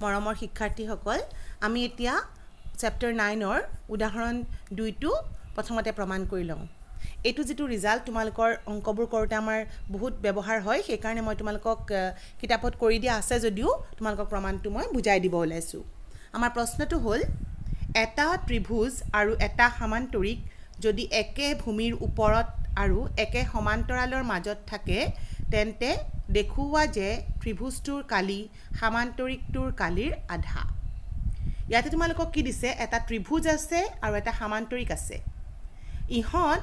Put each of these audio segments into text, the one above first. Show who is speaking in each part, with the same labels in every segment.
Speaker 1: মৰমৰ শিক্ষাৰ্থীসকল আমি এতিয়া চেপ্টাৰ 9 উদাহৰণ 2 টো প্ৰথমতে প্ৰমাণ কৰি লওঁ এটো যেটো ৰিজাল্ট তোমালোকৰ অংকবোৰ কৰোতে আমাৰ বহুত ব্যৱহাৰ হয় সেই কাৰণে মই তোমালোকক কিতাপত কৰি দিয়া আছে যদিও তোমালোকক প্ৰমাণটো মই বুজাই দিব ওলাইছো আমাৰ প্ৰশ্নটো হ'ল এটা ত্ৰিভুজ আৰু এটা সমান্তৰিক যদি একে ভূমিৰ ওপৰত আৰু একে সমান্তৰালৰ মাজত থাকে তেন্তে দেখুৱা যে ত্ৰিভুজটোৰ কালি সমান্তৰিকটোৰ কালিৰ আধা ইয়াতে তোমালোকক কি দিছে এটা ত্ৰিভুজ আছে আৰু এটা সমান্তৰিক আছে ইহত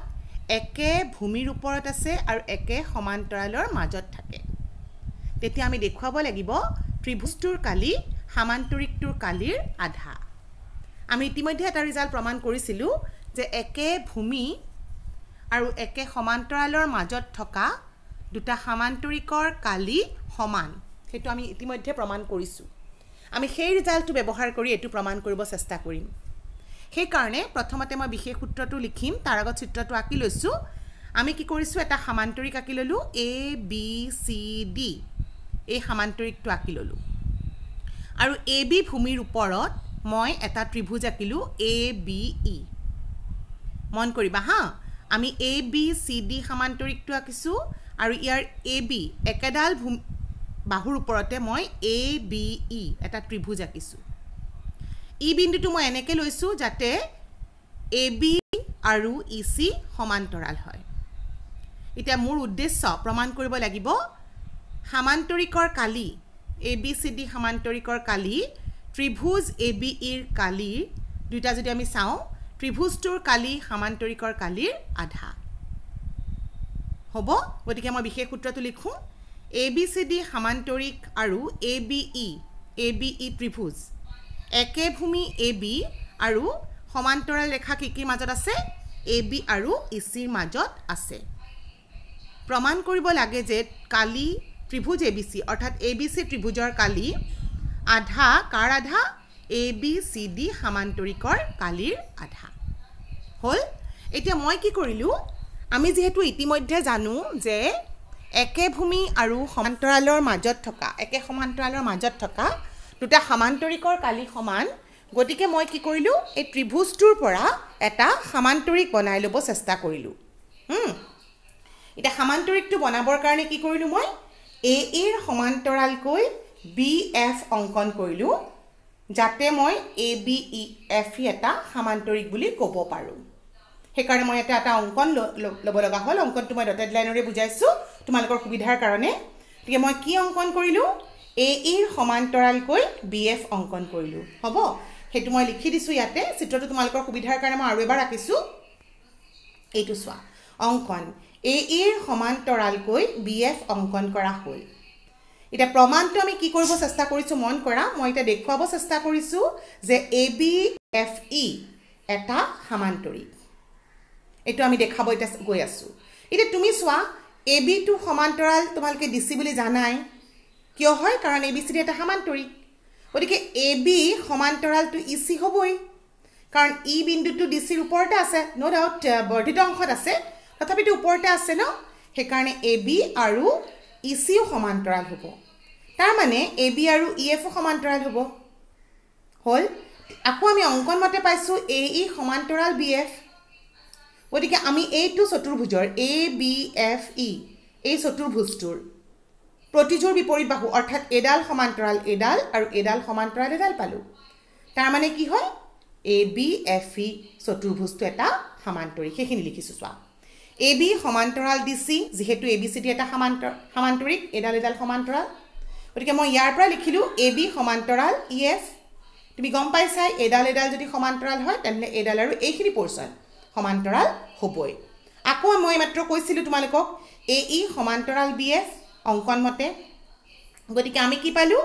Speaker 1: একে ভূমিৰ ওপৰত আছে আৰু একে সমান্তৰালৰ মাজত থাকে তেতিয়া আমি দেখুৱাব লাগিব ত্ৰিভুজটোৰ কালি সমান্তৰিকটোৰ কালিৰ আধা আমি ইতিমধ্যে এটা ৰিজাল্ট প্ৰমাণ কৰিছিলো যে একে ভূমি আৰু একে সমান্তৰালৰ মাজত থকা দুটা সমান্তৰিকৰ কালি সমান হেতু আমি ইতিমধ্যে প্ৰমাণ কৰিছো আমি সেই ৰিজাল্টটো ব্যৱহাৰ কৰি এটো প্ৰমাণ কৰিব চেষ্টা কৰিম সেই কাৰণে প্ৰথমতে মই বিশেষ সূত্ৰটো লিখিম তাৰ আগত চিত্ৰটো আঁকি লৈছো আমি কি কৰিছো এটা সমান্তৰিক আঁকি ললো a b c d এই সমান্তৰিকটো আঁকি ললো আৰু a b ভূমিৰ ওপৰত মই এটা ত্ৰিভুজ আঁকিলো a b e মন কৰিবা হা আমি a b c d সমান্তৰিকটো আঁকিছো আৰু ইয়াৰ a b একেডাল বাহুৰ ওপৰতে মই a b e এটা ত্ৰিভুজ আঁকিছো ই বিন্দুটো মই এনেকৈ লৈছো যাতে ab আৰু ec সমান্তৰাল হয় এটা মোৰ উদ্দেশ্য প্ৰমাণ কৰিব লাগিব সমান্তৰিকৰ কালি abcd সমান্তৰিকৰ কালি ত্ৰিভুজ abe ৰ কালি দুটা যদি আমি চাও ত্ৰিভুজটোৰ কালি সমান্তৰিকৰ কালিৰ আধা হ'ব গতিকে মই বিশেষ সূত্ৰটো লিখো abcd সমান্তৰিক আৰু abe ত্ৰিভুজ একে ভূমি ab আৰু সমান্তৰাল ৰেখা কিকিৰ মাজত আছে ab আৰু ec ৰ মাজত আছে প্ৰমাণ কৰিব লাগে যে কালি ত্ৰিভুজ abc অৰ্থাৎ abc ত্ৰিভুজৰ কালি আধা কাৰ আধা abcd সমান্তৰিকৰ কালিৰ আধা হল এতিয়া মই কি কৰিলো আমি যেহেতু ইতিমধ্যে জানো যে একে ভূমি আৰু সমান্তৰালৰ মাজত থকা দুটা সমান্তৰিকৰ কালি সমান গতিকে মই কি কৰিলো এই ত্ৰিভুজটোৰ পৰা এটা সমান্তৰিক বনাই লব চেষ্টা কৰিলো এটা সমান্তৰিকটো বনাবৰ কাৰণে কি কৰিলো মই a ৰ সমান্তৰালকৈ bf অংকন কৰিলো যাতে মই abef এটা সমান্তৰিক বুলি ক'ব পাৰো সেই কাৰণে মই এটা অংকন লব লগা হল অংকনটো মই ডটেড লাইনৰে বুজাইছো তোমালোকৰ সুবিধাৰ কাৰণে ঠিক মই কি অংকন কৰিলো a ৰ সমান্তৰালকৈ bf অংকন কৰিলো হ'ব হেতু মই লিখি দিছো ইয়াতে চিত্ৰটো তোমালোকৰ সুবিধাৰ কাৰণে মই আৰু এবাৰ আঁকিছো এইটো চোৱা অংকন a ৰ সমান্তৰালকৈ bf অংকন কৰা হ'ল এটা প্ৰমাণটো আমি কি কৰিব চেষ্টা কৰিছো মন কৰা মই এটা দেখুৱাব চেষ্টা কৰিছো যে abfe এটা সমান্তৰিক এটো আমি দেখাব এটা গৈ আছো এটা তুমি চোৱা ab টো সমান্তৰাল তোমালকে dc বুলি জানাই কিয় হয় কাৰণ abcd এটা সমান্তৰিক গতিকে ab সমান্তৰাল টু ec হবই কাৰণ e বিন্দুটো dc ৰ ওপৰতে আছে নো ডাউট বৰ্ধিত অংশত আছে তথাপিতো ওপৰতে আছে ন সেই কাৰণে ab আৰু ec সমান্তৰাল হ'ব তাৰ মানে ab আৰু ef সমান্তৰাল হ'ব হল আকৌ আমি অংকন মতে পাইছো ae সমান্তৰাল bf গতিকে আমি এইটো চতুৰ্ভুজৰ abfe এই চতুৰ্ভুজটোৰ প্ৰতিজোৰ বিপৰীত বাহু অৰ্থাৎ এডাল সমান্তৰাল এডাল আৰু এডাল সমান্তৰাল এডাল পালো তাৰ মানে কি হয় abfe চতুৰ্ভুজটো এটা সমান্তৰিক সেইখিনি লিখিছো চোৱা ab সমান্তৰাল dc যেহেতু abcd এটা সমান্তৰিক এডাল এডাল সমান্তৰাল গতিকে মই ইয়াৰ পৰা লিখিলো ab সমান্তৰাল ef তুমি গম পাইছাই এডাল এডাল যদি সমান্তৰাল হয় তেন্তে এডাল আৰু এইখিনি পোৰছন সমান্তৰাল হ'বই আকৌ মই মাত্ৰ কৈছিলো তোমালোকক ae সমান্তৰাল bf অংকন মতে গতিকে আমি কি পালো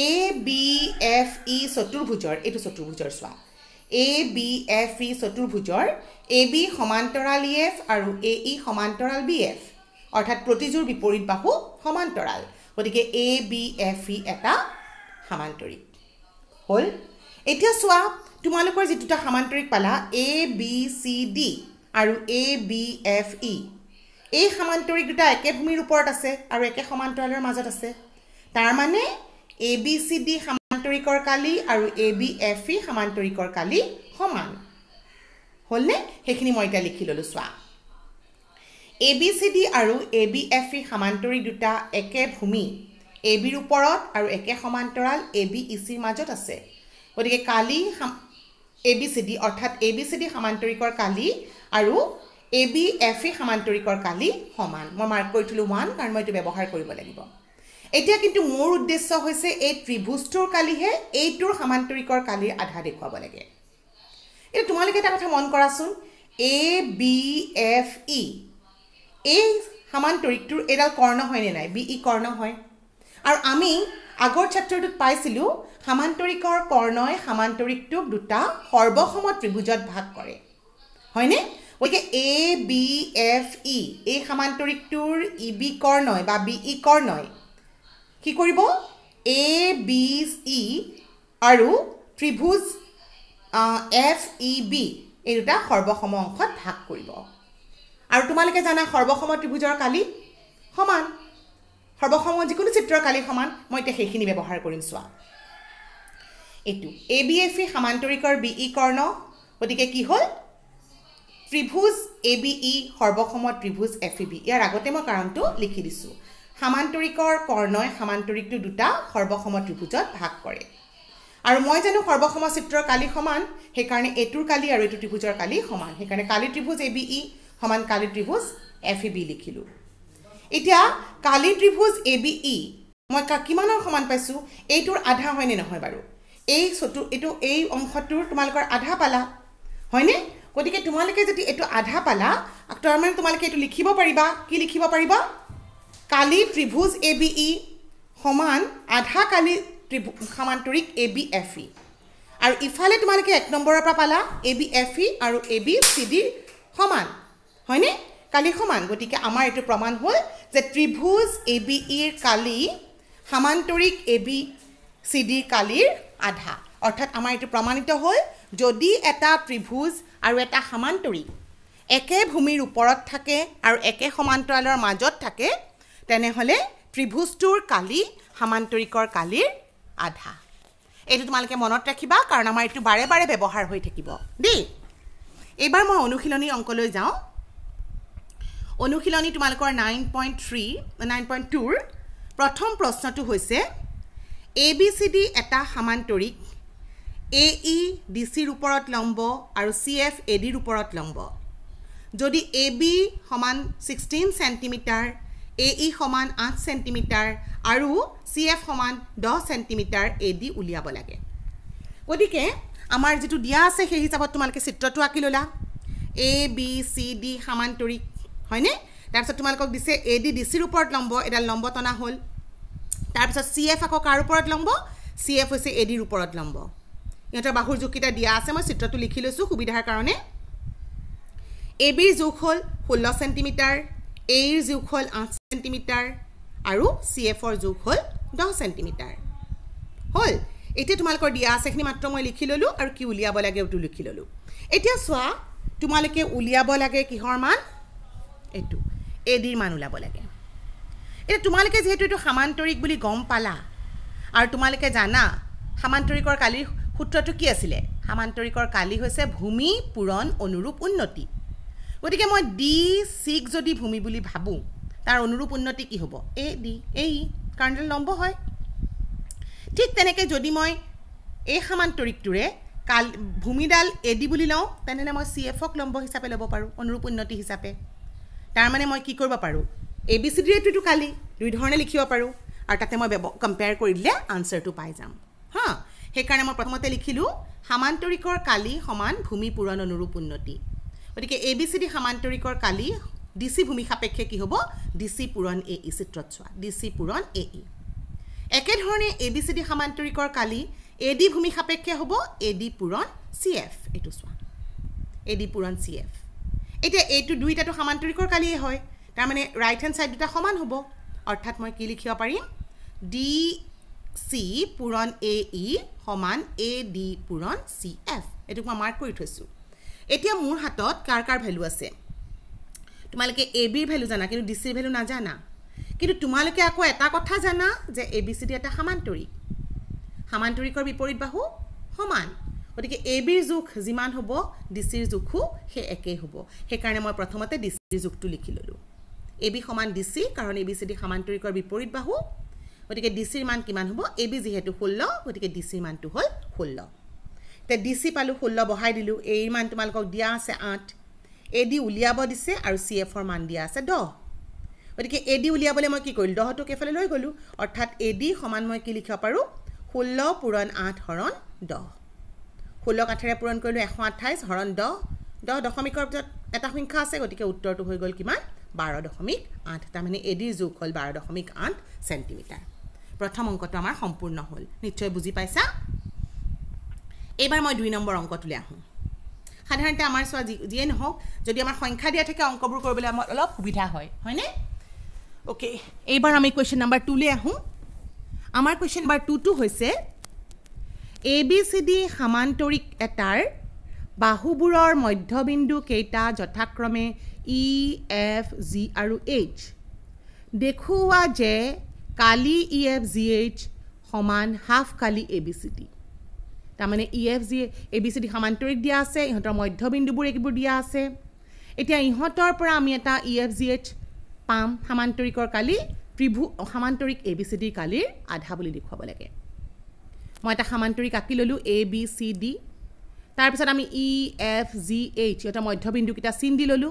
Speaker 1: abfe চতুৰ্ভুজৰ এটো চতুৰ্ভুজৰ চোৱা abfe চতুৰ্ভুজৰ ab সমান্তৰাল ef আৰু ae সমান্তৰাল bf অৰ্থাৎ প্ৰতিজোৰ বিপৰীত বাহু সমান্তৰাল গতিকে abfe এটা সমান্তৰিক হল এতিয়া চোৱা তোমালোকৰ যেটা সমান্তৰিক পালা abcd আৰু abfe এই সমান্তৰিক দুটা একে ভূমিৰ ওপৰত আছে আৰু একে সমান্তৰালৰ মাজত আছে তাৰ মানে abcd সমান্তৰিকৰ কালি আৰু ABFE সমান্তৰিকৰ কালি সমান হলনে হেখিনি মই এটা লিখি ললো সোৱা ABCD আৰু ABFE সমান্তৰিক দুটা একে ভূমি AB ৰ ওপৰত আৰু একে সমান্তৰাল ABEC ৰ মাজত আছে গতিকে কালি ABCD অৰ্থাৎ ABCD সমান্তৰিকৰ কালি আৰু ABFE সমান্তৰিকৰ কালি সমান মই মাৰ্ক কৰি থলো 1 কাৰণ মই এটো ব্যৱহাৰ কৰিব লাগিব এতিয়া কিন্তু মোৰ উদ্দেশ্য হৈছে এই ত্ৰিভুজটোৰ কালিহে এইটোৰ সমান্তৰিকৰ কালিৰ আধা দেখুৱাব লাগে এটা তোমালোকে এটা কথা মন কৰাচোন ABFE এই সমান্তৰিকটোৰ এডাল কৰ্ণ হয় নে নাই BE কৰ্ণ হয় আৰু আমি আগৰ চ্যাপ্টাৰটোত পাইছিলো সমান্তৰিকৰ কৰ্ণই সমান্তৰিকটোক দুটা সৰ্বসম ত্ৰিভুজত ভাগ কৰে হয়নে ওকে ABFE এই সমান্তৰিকটোৰ EB কৰ্ণই বা BE কৰ্ণই কি কৰিব ABE আৰু ত্ৰিভুজ FEB এই দুটা সৰ্বসম অংশত ভাগ কৰিব আৰু তোমালোকে জানা সৰ্বসম ত্ৰিভুজৰ কালি সমান সৰ্বসম যিকোনো চিত্ৰৰ কালি সমান মই তে হেখিনি ব্যৱহাৰ কৰিম সোৱা এটু ABFE সমান্তৰিকৰ BE কৰ্ণ গতিকে কি হল ত্ৰিভুজ ABE সৰ্বসম ত্ৰিভুজ FEB ইয়াৰ আগতে মই কাৰণটো লিখি দিছো সমান্তৰিকৰ কৰ্ণই সমান্তৰিকটো দুটা সৰ্বসম ত্ৰিভুজত ভাগ কৰে আৰু মই জানো সৰ্বসম চিত্ৰৰ কালি সমান হে কাৰণে এটুৰ কালি আৰু এটু ত্ৰিভুজৰ কালি সমান হে কাৰণে কালি ত্ৰিভুজ ABE সমান কালি ত্ৰিভুজ FEB লিখিলো এতিয়া কালি ত্ৰিভুজ ABE মই কিমানৰ সমান পাইছো এইটোৰ আধা হয়নে নহয় বাৰু এই সটো এটো এই অংশটোৰ তোমালকৰ আধা পালা হয়নে গতিকে তোমালকে যদি এটো আধা পালা তাৰ মানে তোমালকে এটো লিখিব পাৰিবা কি লিখিব পাৰিবা কালি ত্ৰিভুজ ABE সমান আধা কালি সমান্তৰিক ABFE আৰু ইফালে তোমালকে 1 নম্বৰৰ পৰা পালা ABFE আৰু ABCD সমান হয়নে কালি সমান গতিকে আমাৰ এটো প্ৰমাণ হ'ল যে ত্ৰিভুজ ABE ৰ কালি সমান্তৰিক ABCD কালিৰ আধা অৰ্থাৎ আমাৰ এটো প্ৰমাণিত হ'ল যদি এটা ত্ৰিভুজ আৰু এটা সমান্তৰিক একে ভূমিৰ ওপৰত থাকে আৰু একে সমান্তৰালৰ মাজত থাকে তেনে হলে ত্ৰিভুজটোৰ কালি সমান্তৰিকৰ কালিৰ আধা এটো তোমালকে মনত ৰাখিবা কাৰণ আমাৰ এটো বাৰে বাৰে ব্যৱহাৰ হৈ থাকিব দেই এবাৰ মই অনুশীলনী অংকলৈ যাওঁ অনুশীলনী তোমালকৰ 9.2 ৰ প্ৰথম প্ৰশ্নটো হৈছে ABCD এটা সমান্তৰিক AE DC ৰ ওপৰত লম্ব আৰু CF AD ৰ ওপৰত লম্ব যদি AB সমান 16 cm AE সমান 8 cm আৰু CF সমান 10 cm AD উলিয়াব লাগে গতিকে আমাৰ যেটো দিয়া আছে সেই হিচাপত তোমালকে চিত্ৰটো আঁকি ললা ABCD সমান্তৰিক হয়নে তাৰপিছত তোমালকক দিছে AD DC ৰ ওপৰত লম্ব এডাল লম্ব টনা হল তাৰপিছত CF আকৌ কাৰ ওপৰত লম্ব CF হৈছে AD ৰ ওপৰত লম্ব ইহঁতৰ বাহুৰ জোকিটা দিয়া আছে মই চিত্ৰটো লিখি লৈছো সুবিধাৰ কাৰণে AB ৰ জোখ হল 16 cm A ৰ জোখ হল 8 cm আৰু CF ৰ জোখ হল 10 cm হল এতিয়া তোমালকৰ দিয়া আছে খিনি মাত্ৰ মই লিখি ললো আৰু কি উলিয়াব লাগে ওটো লিখি ললো এতিয়া সোৱা তোমালকে উলিয়াব লাগে কিহৰ মান এটু AD ৰ মান উলাব লাগে এটা তোমালকে যেহেতু এটো সমান্তৰিক বুলি গম পালা আৰু তোমালকে জানা সমান্তৰিকৰ কালিৰ সূত্ৰটো কি আছিল সমান্তৰিকৰ কালি হৈছে ভূমি পূৰণ অনুৰূপ উন্নতি গতিকে মই D6 যদি ভূমি বুলি ভাবো তাৰ অনুৰূপ উন্নতি কি হ'ব AD AE কাৰণ লম্ব হয় ঠিক তেনেকৈ যদি মই এই সমান্তৰিকটোৰে ভূমিডাল AD বুলি লওঁ তেনে মই CF ক লম্ব হিচাপে ল'ব পাৰো অনুৰূপ উন্নতি হিচাপে তাৰ মানে মই কি কৰিব পাৰো ABCD টো কালি দুই ধৰণে লিখিব পাৰো আৰু তাতে মই কম্পেয়াৰ কৰি দিলে আনসাৰটো পাই যাম হা সেই কাৰণে মই প্ৰথমতে লিখিলো সমান্তৰিকৰ কালি সমান ভূমি পূৰণ অনুৰূপ উন্নতি গতিকে ABCD সমান্তৰিকৰ কালি DC ভূমি সাপেক্ষে কি হ'ব DC পূৰণ AE চিত্ৰত চোৱা DC পূৰণ AE একে ধৰণে ABCD সমান্তৰিকৰ কালি AD ভূমি সাপেক্ষে হ'ব AD পূৰণ CF এটো চোৱা AD পূৰণ CF এতিয়া এইটো দুইটাটো সমান্তৰিকৰ কালিয়ে হয় তাৰ মানে ৰাইট হ্যান্ড সাইড দুটা সমান হ'ব অৰ্থাৎ মই কি লিখিব পাৰিম DC পূৰণ AE সমান AD পূৰণ CF এটো মই মাৰ্ক কৰি থৈছো এতিয়া মোৰ হাতত কাৰ ভ্যালু আছে তোমালকে AB ৰ ভ্যালু জানা কিন্তু DC ৰ ভ্যালু নাজানা কিন্তু তোমালকে আকৌ এটা কথা জানা যে ABCD এটা সমান্তৰিক সমান্তৰিকৰ বিপৰীত বাহু সমান গতিকে এবিৰ জোখ যিমান হ'ব ডিচিৰ জোখো সেই একেই হ'ব সেইকাৰণে মই প্ৰথমতে ডিচিৰ জোখটো লিখি ললো এবি সমান ডিচি কাৰণ এবিসিডি সমান্তৰিকৰ বিপৰীত বাহু গতিকে ডিচিৰ মান কিমান হ'ব এবি যেহেতু 16 গতিকে ডিচিৰ মানটো হ'ল 16 তে ডিসি পালো 16 বহাই দিলু এই মান তোমালকক দিয়া আছে 8 এডি উলিয়াব দিছে আৰু সিএফ ৰ মান দিয়া আছে 10 গতিকে এডি উলিয়াবলে মই কি কৰিল 10 টো কেফালে লৈ গলো অৰ্থাৎ এডি সমান মই কি লিখিব পাৰো 16 পূৰণ 8 হৰণ 10 16 কাঠেৰে পূৰণ কৰিলো 128 হৰণ 10 দশমিকৰ পিছত এটা সংখ্যা আছে গতিকে উত্তৰটো হৈ গল কিমান 12.8 তাৰ মানে এডিৰ জোখ হ'ল 12.8 সেন্টিমিটাৰ প্ৰথম অংকটো আমাৰ সম্পূৰ্ণ হ'ল নিশ্চয় বুজি পাইছা এবাৰ মই 2 নম্বৰ অংকটোলৈ আহো সাধাৰণতে আমাৰ সোৱা যিয়ে নহওক যদি আমাৰ সংখ্যা দিয়া থাকে অংকবোৰ কৰিবলৈ আমাৰ অলপ সুবিধা হয় হয়নে ওকে এবাৰ আমি কোৱেশ্চন নম্বৰ 2 লৈ আহো আমাৰ কোৱেশ্চন নম্বৰ 2 টো হৈছে এবিসিডি সমান্তৰিক এটাৰ বাহুবোৰৰ মধ্যবিন্দু কেইটা যথাক্ৰমে ই এফ জি আৰু এইচ দেখুওৱা যে কালি ই এফ জি এইচ সমান হাফ কালি এবিসিডি তাৰমানে ই এফ জি এবিসিডি সমান্তৰিক দিয়া আছে ইহঁতৰ মধ্যবিন্দুবোৰ একিবোৰ দিয়া আছে এতিয়া ইহঁতৰ পৰা আমি এটা ই এফ জি এইচ পাম সমান্তৰিকৰ কালি ত্ৰিভু সমান্তৰিক এবিসিডি কালিৰ আধা বুলি দেখুৱাব লাগে মই এটা সমান্তৰিক আঁকি ললো এ বি সি ডি তাৰ পিছত আমি ই এফ জি এইচ এটা মধ্যবিন্দু কিটা চিন দি ললো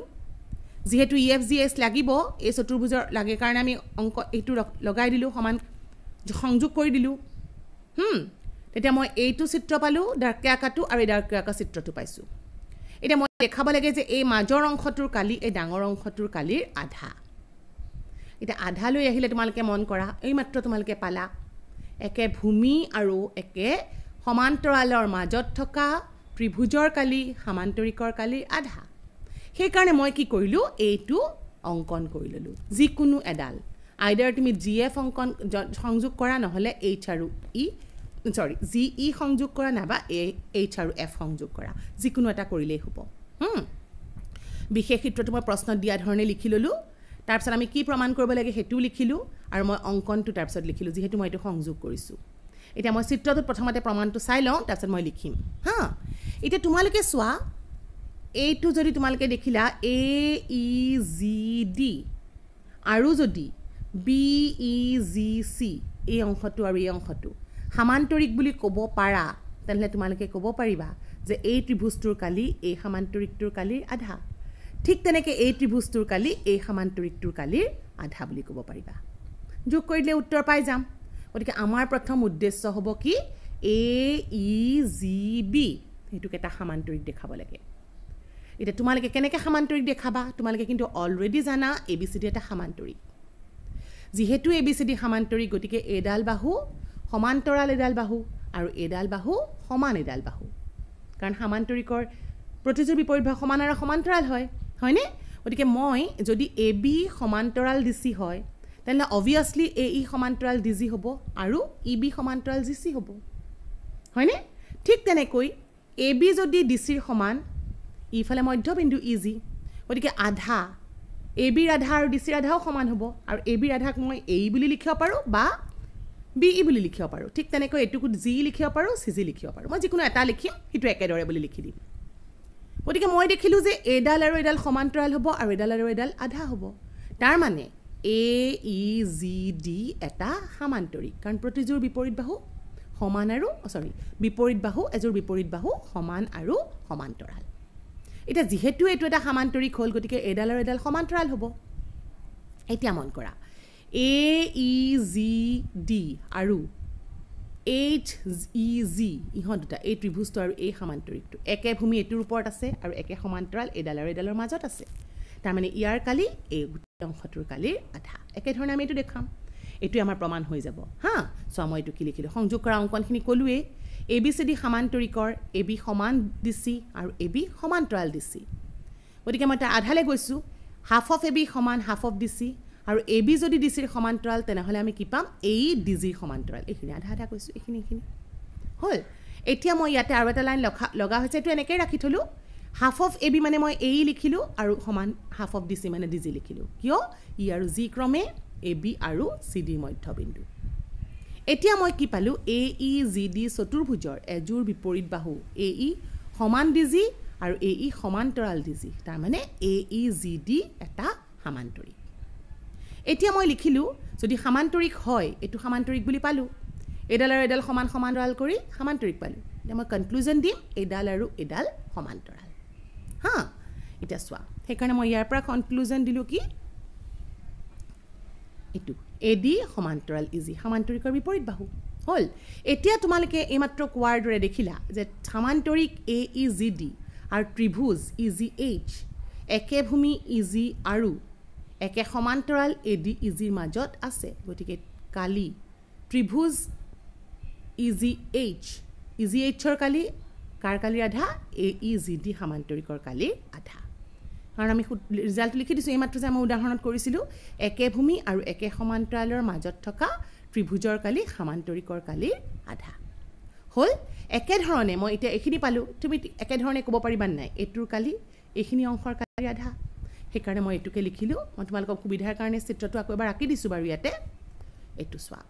Speaker 1: যেহেতু ই এফ জি এইচ লাগিব এই চতুৰ্ভুজৰ লাগে কাৰণে আমি অংক এইটো লগাই দিলো সমান সংযোগ কৰি দিলো তেতিয়া মই এইটো চিত্ৰ পালো ডাৰ্কে আকাটো আৰু ডাৰ্কে আকা চিত্ৰটো পাইছো এটা মই দেখাব লাগে যে এই মাজৰ অংশটোৰ কালি এই ডাঙৰ অংশটোৰ কালিৰ আধা এটা আধা লৈ আহিলে তোমালকে মন কৰা এই মাত্ৰ তোমালকে পালা একে ভূমি আৰু একে সমান্তৰালৰ মাজত থকা ত্ৰিভুজৰ কালি সমান্তৰিকৰ কালিৰ আধা সেই কাৰণে মই কি কৰিলো এইটো অংকন কৰি ললো যিকোনো এডাল আইদাৰ তুমি জিএফ অংকন সংযোগ কৰা নহলে এইচ আৰু ই সৰি জি ই সংযোগ কৰা নাবা এইচ আৰু এফ সংযোগ কৰা যিকোনো এটা কৰিলেই হ'ব বিশেষ ক্ষেত্ৰটো মই প্ৰশ্ন দিয়া ধৰণে লিখি ললো তাৰ পিছত আমি কি প্ৰমাণ কৰিব লাগে হেতু লিখিলো আৰু মই অংকনটো তাৰ পিছত লিখিলো যেহেতু মই এটো সংযোগ কৰিছো এটা মই চিত্ৰটোত প্ৰথমতে প্ৰমাণটো চাই লওঁ তাৰ পিছত মই লিখিম এটা তোমালকে সোৱা এইটো যদি তোমালকে দেখিলা এ ই জি ডি আৰু যদি বি ই জি সি এই অংশটো আৰু এই অংশটো সমান্তৰিক বুলি ক'ব পাৰা তেনলে তোমালকে ক'ব পাৰিবা যে এই ত্ৰিভুজটোৰ কালি এই সমান্তৰিকটোৰ কালিৰ আধা ঠিক তেনেকে এই ত্ৰিভুজটোৰ কালি এই সমান্তৰিকটোৰ কালিৰ আধা বুলি ক'ব পাৰিবা যোগ কৰিলে উত্তৰ পাই যাম গতিকে আমাৰ প্ৰথম উদ্দেশ্য হ'ব কি এ ই জি বি হেতুক এটা সমান্তৰিক দেখাব লাগে এটা তোমালকে কেনেকে সমান্তৰিক দেখাবা তোমালকে কিন্তু অলৰেডি জানা এবিসিডি এটা সমান্তৰিক যেহেতু এবিসিডি সমান্তৰিক গতিকে এডাল বাহু সমান্তৰাল এডাল বাহু আৰু এডাল বাহু সমান এডাল বাহু কাৰণ সমান্তৰিকৰ প্ৰতিযোৰ বিপৰীত বাহু সমান আৰু সমান্তৰাল হয় হয়নে গতিকে মই যদি এবি সমান্তৰাল ডিসি হয় তেনে অবভিয়াসলি এ ই সমান্তৰাল ডিজি হ'ব আৰু ইবি সমান্তৰাল জিসি হ'ব হয়নে ঠিক তেনেকৈ এবি যদি ডিসিৰ সমান ইফালে মধ্যবিন্দু ইজি গতিকে আধা এবিৰ আধা আৰু ডিসিৰ আধাও সমান হ'ব আৰু এবিৰ আধাক মই এই বুলি লিখিব পাৰো বা বি ই বুলি লিখিব পাৰো ঠিক তেনেকৈ এটুকু জি লিখিব পাৰো সিজি লিখিব পাৰো মই যিকোনো এটা লিখিম হিটো একেদৰে বুলি লিখি দিম গতিকে মই দেখিলো যে এডাল আৰু এডাল সমান্তৰাল হ'ব আৰু এডাল আৰু এডাল আধা হ'ব তাৰ মানে এ ই জি ডি এটা সমান্তৰিক কাৰণ প্ৰতিযোৰ বিপৰীত বাহু সমান আৰু বিপৰীত বাহু এযোৰ বিপৰীত বাহু সমান আৰু সমান্তৰাল এটা যেহেতু এটো এটা সমান্তৰিক হ'ল গতিকে এডাল আৰু এডাল সমান্তৰাল হ'ব এতিয়া মন কৰা এ ই জি ডি আৰু এইচ ই জি ইহঁত দুটা এই ত্ৰিভুজটো আৰু এই সমান্তৰিকটো একে ভূমি এটোৰ ওপৰত আছে আৰু একে সমান্তৰাল এডাল আৰু এডালৰ মাজত আছে তাৰ মানে ইয়াৰ কালি এই অংশটোৰ কালিৰ আধা একে ধৰণে আমি এটো দেখাম এটো আমাৰ প্ৰমাণ হৈ যাব সো মই এটো কি লিখিলো সংযোগ কৰা অংকনখিনি কলুৱে এবিসিডি সমান্তৰিকৰ এবি সমান ডিসি আৰু এবি সমান্তৰাল ডিসি গতিকে মই তাৰ আধালে গৈছো হাফ অফ এবি সমান হাফ অফ ডিসি আৰু এবি যদি ডিসিৰ সমান্তৰাল তেনেহলে আমি কি পাম এই ডিজিৰ সমান্তৰাল এইখিনি আধা আধা কৈছো এইখিনি হল এতিয়া মই ইয়াতে আৰু এটা লাইন লগা হৈছে এটো এনেকৈ ৰাখি থলো হাফ অফ এবি মানে মই এই লিখিলো আৰু সমান হাফ অফ ডিসি মানে ডিজি লিখিলো কিয় ই আৰু জি ক্ৰমে এবি আৰু সিডি মধ্যবিন্দু এতিয়া মই কি পালো AEGD চতুৰ্ভুজৰ এজোৰ বিপৰীত বাহু AE সমান ডিজি আৰু AE সমান্তৰাল ডিজি তাৰ মানে AEGD এটা সমান্তৰিক এতিয়া মই লিখিলো যদি সমান্তৰিক হয় এটো সমান্তৰিক বুলি পালো এডাল আৰু এডাল সমান সমান্তৰাল কৰি সমান্তৰিক পালো এতিয়া মই কনক্লুজন দিম এডাল আৰু এডাল সমান্তৰাল হা এটা সোৱা সেইকাৰণে মই ইয়াৰ পৰা কনক্লুজন দিলো কি এটু AD সমান্তৰাল EG সমান্তৰিকৰ বিপৰীত বাহু হল এতিয়া তোমালকে এইমাত্ৰ কোৱাৰ দৰে দেখিলা যে সমান্তৰিক AEGD আৰু ত্ৰিভুজ EGH একে ভূমি EG আৰু একে সমান্তৰাল ADEG মাজত আছে গতিকে কালি ত্ৰিভুজ EGH ৰ কালি কাৰ কালিৰ আধা AEGD সমান্তৰিকৰ কালিৰ আধা কাৰণ আমি ৰিজাল্ট লিখি দিছো এইমাত্ৰ যে আমি উদাহৰণত কৰিছিলো একে ভূমি আৰু একে সমান্তৰালৰ মাজত থকা ত্ৰিভুজৰ কালি সমান্তৰিকৰ কালিৰ আধা হল একে ধৰণে মই এতিয়া এখিনি পালো তুমি একে ধৰণে ক'ব পাৰিবা নাই এটুৰ কালি এখিনি অংশৰ কালিৰ আধা সেইকাৰণে মই এটুকে লিখিলো মই তোমালোকক সুবিধাৰ কাৰণে চিত্ৰটো আকৌ এবাৰ আঁকি দিছো বাৰু ইয়াতে এটু সোৱা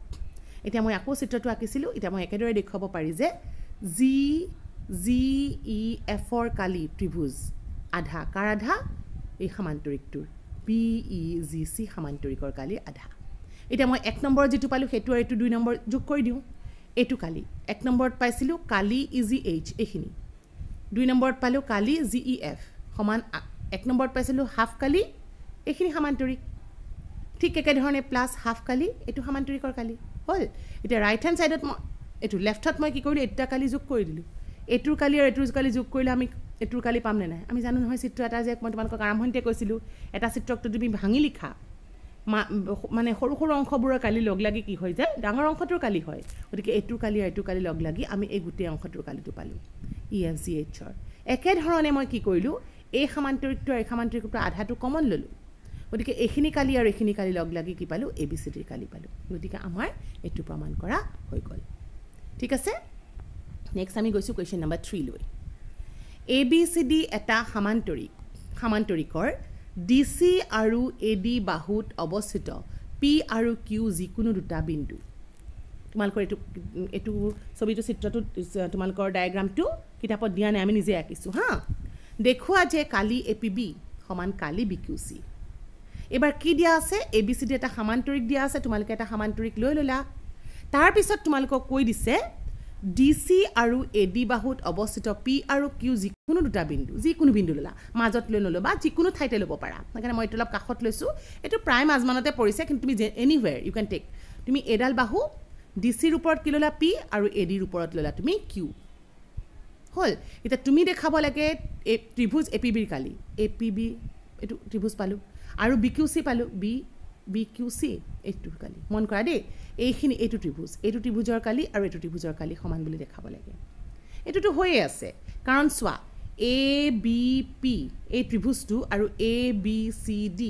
Speaker 1: এতিয়া মই আকৌ চিত্ৰটো আঁকিছিলো এতিয়া মই একেদৰে দেখুৱাব পাৰি যে GEF ৰ কালি ত্ৰিভুজ আধা কাৰ আধা এই সমান্তৰিকটোৰ BEGC সমান্তৰিকৰ কালি আধা এতিয়া মই 1 নম্বৰ যেটো পালো হেতু আৰু এটু 2 নম্বৰ যোগ কৰি দিও এটু কালি 1 নম্বৰত পাইছিলো কালি EGH এখিনি 2 নম্বৰত পালো কালি GEF সমান 1 নম্বৰত পাইছিলো হাফ কালি এখিনি সমান্তৰিক ঠিক একে ধৰণে প্লাস হাফ কালি এটু সমান্তৰিকৰ কালি হল এতিয়া ৰাইট হ্যান্ড সাইডত মই এটু লেফটত মই কি কৰিলো এটা কালি যোগ কৰি দিলো এটুৰ কালি আৰু এটুৰ কালি যোগ কৰিলে আমি এটুৰ কালি পাম নে নাই আমি জানো নহয় চিত্ৰ এটা যে মই তোমালোকক আৰম্ভণিতে কৈছিলো এটা চিত্ৰকটো তুমি ভাঙি লিখা মানে সৰু সৰু অংশবোৰৰ কালি লগ লাগি কি হৈ যায় ডাঙৰ অংশটোৰ কালি হয় গতিকে এটুৰ কালি আৰু এটুৰ কালি লগ লাগি আমি এই গোটেই অংশটোৰ কালিটো পালো EFGH ৰ একে ধৰণে মই কি কৰিলো এই সমান্তৰিকটো আৰু এই সমান্তৰিকটো আধাটো কমন ললো গতিকে এখিনি কালি আৰু এখিনি কালি লগ লাগি কি পালো ABCD ৰ কালি পালো গতিকে আমাৰ এটু প্ৰমাণ কৰা হৈ গল ঠিক আছে নেক্সট আমি গৈছো কোৱেশ্চন নম্বৰ 3 লৈ ABCD এটা সমান্তৰিকৰ DC আৰু AD বাহুত অৱস্থিত P আৰু Q যিকোনো দুটা বিন্দু তোমালকৰ এটু ছবিটো চিত্ৰটো তোমালকৰ ডায়াগ্ৰামটো কিতাপত দিয়া নাই আমি নিজে আঁকিছো হা দেখুৱা যে কালি APB সমান কালি BQC এবাৰ কি দিয়া আছে ABCD এটা সমান্তৰিক দিয়া আছে তোমালকে এটা সমান্তৰিক লৈ ললা তাৰ পিছত তোমালকক কৈ দিছে DC আৰু AD বাহুত অৱস্থিত P আৰু Q যিকোনো দুটা বিন্দু যিকোনো বিন্দু ললা মাজত লৈ নলো বা যিকোনো ঠাইতে লব পাৰা মানে মই এটু অলপ কাখত লৈছো এটু প্ৰায় মাজমানতে পৰিছে কিন্তু তুমি এনিৱেৰ ইউ ক্যান টেক তুমি এডাল বাহু DC ৰ ওপৰত কি ললা P আৰু AD ৰ ওপৰত ললা তুমি Q হল এটা তুমি দেখাব লাগে ত্ৰিভুজ APB ৰ কালি APB এটু ত্ৰিভুজ পালো আৰু BQC পালো BQC এটুৰ কালি মন কৰা দে এইখিনি এটু ত্ৰিভুজৰ কালি আৰু এটু ত্ৰিভুজৰ কালি সমান বুলি দেখাব লাগে এটুটো হৈয়ে আছে কাৰণ সোৱা ABP এই ত্ৰিভুজটো আৰু ABCD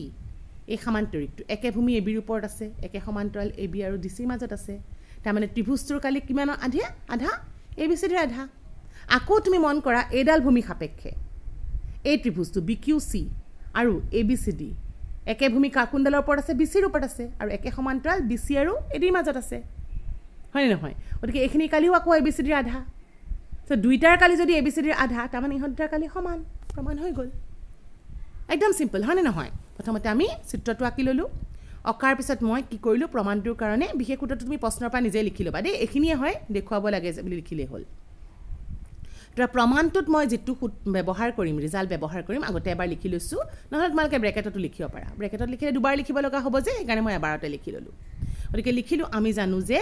Speaker 1: এই সমান্তৰিকটো একে ভূমি AB ৰ ওপৰত আছে একে সমান্তৰাল AB আৰু DC মাজত আছে তাৰ মানে ত্ৰিভুজটোৰ কালি কিমান আধা ABCD ৰ আধা আকৌ তুমি মন কৰা এডাল ভূমি সাপেক্ষে এই ত্ৰিভুজটো BQC আৰু ABCD একে ভূমি কাকুণ্ডলৰ ওপৰত আছে BC ৰ ওপৰত আছে আৰু একে সমান্তৰাল BC আৰু AD ৰ মাজত আছে হয় নহয় গতিকে এখিনি কালিও আকৌ ABCD ৰ আধা সো দুইটাৰ কালি যদি ABCD ৰ আধা তাৰ মানে ইহঁতৰ কালি সমান প্ৰমাণ হৈ গল একদম সিম্পল হয় নহয় প্ৰথমতে আমি চিত্ৰটো আঁকি ললো অকাৰ পিছত মই কি কৰিলো প্ৰমাণটোৰ কাৰণে বিশেষ উত্তৰটো তুমি প্ৰশ্নৰ পৰা নিজে লিখি লবা দেই এখিনিয়ে হয় দেখুৱাব লাগে বুলি লিখিলে হ'ল তাৰ প্ৰমাণটোত মই যেটো ব্যৱহাৰ কৰিম ৰিজাল্ট ব্যৱহাৰ কৰিম আগতে এবাৰ লিখি লৈছো নহলে তোমালকে ব্ৰেকেটতো লিখিব পাৰা ব্ৰেকেটত লিখিলে দুবাৰ লিখিব লগা হ'ব যে সেইকাৰণে মই এবাৰতে লিখি ললো গতিকে লিখিলো আমি জানো যে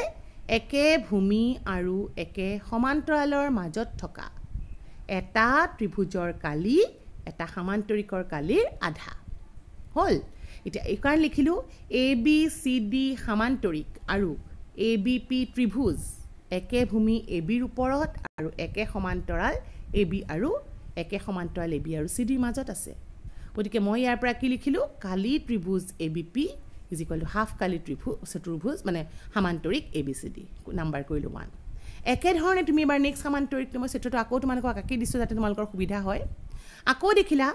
Speaker 1: একে ভূমি আৰু একে সমান্তৰালৰ মাজত থকা এটা ত্ৰিভুজৰ কালি এটা সমান্তৰিকৰ কালিৰ আধা হল এটা এই কাৰণ লিখিলো ABCD সমান্তৰিক আৰু ABP ত্ৰিভুজ একে ভূমি AB ৰ ওপৰত আৰু একে সমান্তৰাল AB আৰু একে সমান্তৰাল AB আৰু CD ৰ মাজত আছে গতিকে মই ইয়াৰ পৰা কি লিখিলো কালি ত্ৰিভুজ ABP = হাফ কালি ত্ৰিভুজ চতুৰ্ভুজ মানে সমান্তৰিক ABCD নাম্বাৰ কৰিলো 1 একে ধৰণে তুমি এবাৰ নেক্সট সমান্তৰিক মই চিত্ৰটো আকৌ তোমালোকক আঁকি দিছো যাতে তোমালোকৰ সুবিধা হয় আকৌ দেখিলা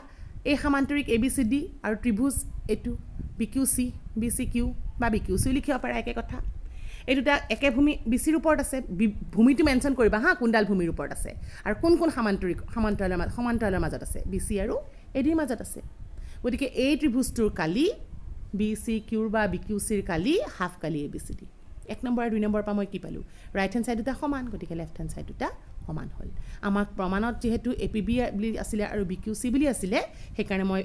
Speaker 1: এই সমান্তৰিক ABCD আৰু ত্ৰিভুজ এটু BQC BCQ বা BQC লিখিব পাৰা একে কথা এই দুটা একে ভূমি বিচিৰ ওপৰত আছে ভূমিটো মেনশ্যন কৰিবা হা কোনডাল ভূমিৰ ওপৰত আছে আৰু কোন কোন সমান্তৰালৰ মাজত আছে বিচি আৰু এডিৰ মাজত আছে গতিকে এই ত্ৰিভুজটোৰ কালি BCQ বা BQCৰ কালি হাফ কালি ABCD 1 নম্বৰ আৰু 2 নম্বৰ পৰা মই কি পালো ৰাইট হ্যান্ড সাইড দুটা সমান গতিকে লেফট হ্যান্ড সাইড দুটা সমান হল আমাক প্ৰমাণত যেহেতু APB বুলি আছিল আৰু BQC বুলি আছিল সেই কাৰণে মই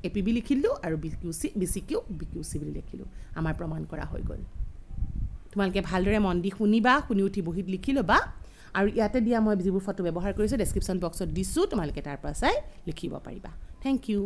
Speaker 1: APB লিখিলো আৰু BCQ BQC বুলি লিখিলো আমাৰ প্ৰমাণ কৰা হৈ গল তোমালকে ভালদৰে মন দি শুনিবা শুনি উঠি বহিত লিখি লবা আৰু ইয়াতে দিয়া মই যিবোৰ ফটো ব্যৱহাৰ কৰিছো ডেসক্ৰিপচন বক্সত দিছো তোমালকে তাৰ পৰা চাই লিখিব পাৰিবা থ্যাংক ইউ